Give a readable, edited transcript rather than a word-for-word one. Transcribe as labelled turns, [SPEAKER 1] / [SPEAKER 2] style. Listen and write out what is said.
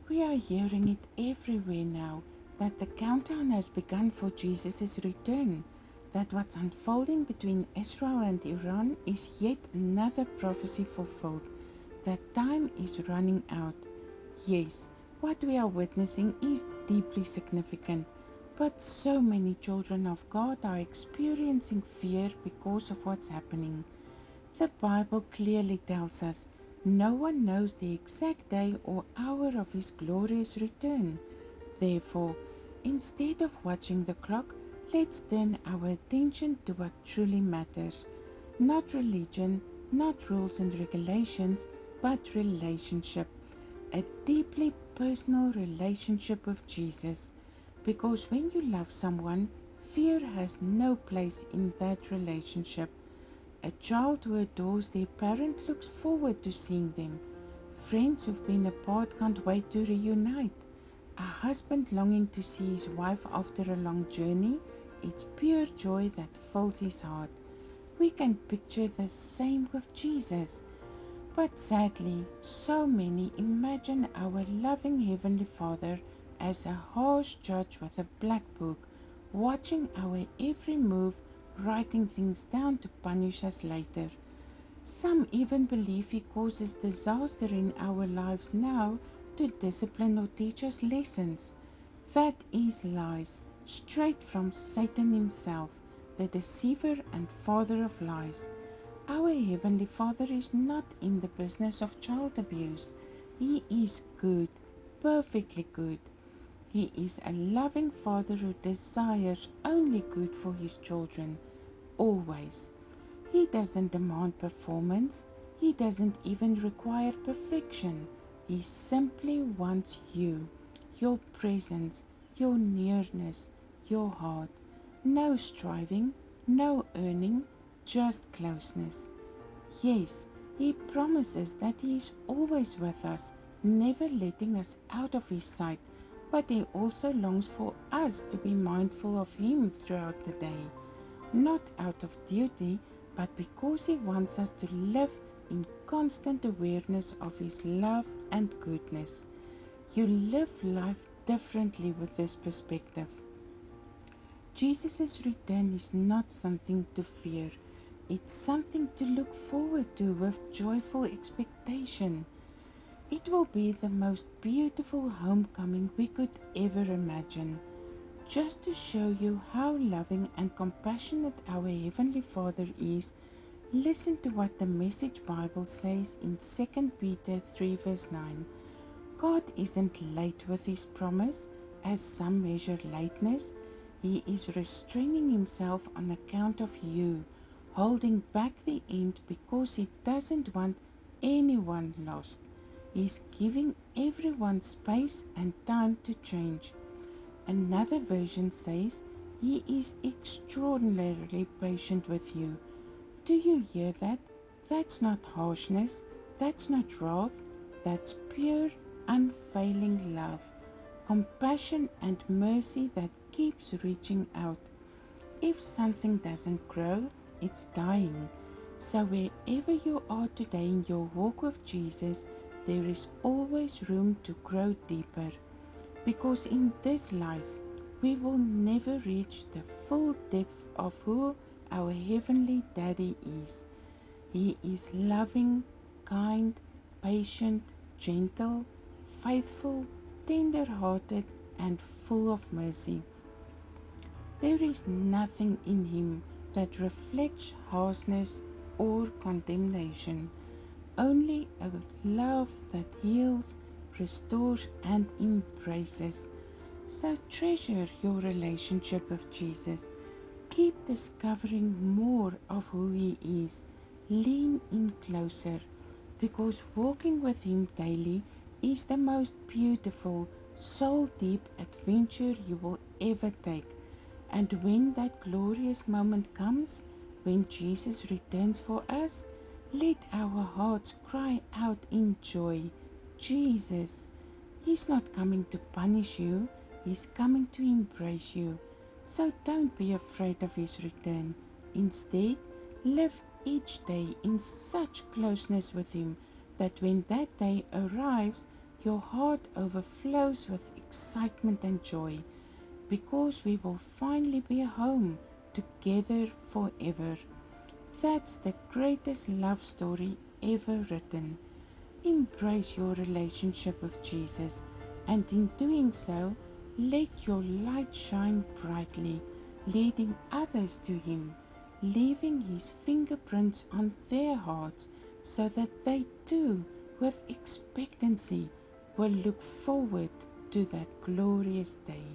[SPEAKER 1] We are hearing it everywhere now that the countdown has begun for Jesus' return, that what's unfolding between Israel and Iran is yet another prophecy fulfilled, that time is running out. Yes, what we are witnessing is deeply significant, but so many children of God are experiencing fear because of what's happening. The Bible clearly tells us no one knows the exact day or hour of His glorious return. Therefore, instead of watching the clock, let's turn our attention to what truly matters. Not religion, not rules and regulations, but relationship. A deeply personal relationship with Jesus. Because when you love someone, fear has no place in that relationship. A child who adores their parent looks forward to seeing them. Friends who've been apart can't wait to reunite. A husband longing to see his wife after a long journey, it's pure joy that fills his heart. We can picture the same with Jesus. But sadly, so many imagine our loving Heavenly Father as a harsh judge with a black book, watching our every move, writing things down to punish us later. Some even believe He causes disaster in our lives now to discipline or teach us lessons. That is lies, straight from Satan himself, the deceiver and father of lies. Our Heavenly Father is not in the business of child abuse. He is good, perfectly good. He is a loving Father who desires only good for His children, always. He doesn't demand performance. He doesn't even require perfection. He simply wants you, your presence, your nearness, your heart. No striving, no earning, just closeness. Yes, He promises that He is always with us, never letting us out of His sight, but He also longs for us to be mindful of Him throughout the day, not out of duty, but because He wants us to live in constant awareness of His love and goodness. You live life differently with this perspective. Jesus' return is not something to fear. It's something to look forward to with joyful expectation. It will be the most beautiful homecoming we could ever imagine. Just to show you how loving and compassionate our Heavenly Father is, listen to what the Message Bible says in 2 Peter 3 verse 9. God isn't late with His promise, as some measure lateness. He is restraining Himself on account of you, holding back the end because He doesn't want anyone lost. He's giving everyone space and time to change. Another version says He is extraordinarily patient with you. Do you hear that? That's not harshness, that's not wrath, that's pure, unfailing love, compassion and mercy that keeps reaching out. If something doesn't grow, it's dying. So wherever you are today in your walk with Jesus, there is always room to grow deeper. Because in this life, we will never reach the full depth of who our Heavenly Daddy is. He is loving, kind, patient, gentle, faithful, tender-hearted, and full of mercy. There is nothing in Him that reflects harshness or condemnation, only a love that heals, restores, and embraces. So treasure your relationship with Jesus. Keep discovering more of who He is. Lean in closer, because walking with Him daily is the most beautiful, soul-deep adventure you will ever take. And when that glorious moment comes, when Jesus returns for us, let our hearts cry out in joy. Jesus, He's not coming to punish you, He's coming to embrace you. So don't be afraid of His return. Instead, live each day in such closeness with Him that when that day arrives, your heart overflows with excitement and joy because we will finally be home together forever. That's the greatest love story ever written. Embrace your relationship with Jesus, and in doing so, let your light shine brightly, leading others to Him, leaving His fingerprints on their hearts so that they too, with expectancy, will look forward to that glorious day.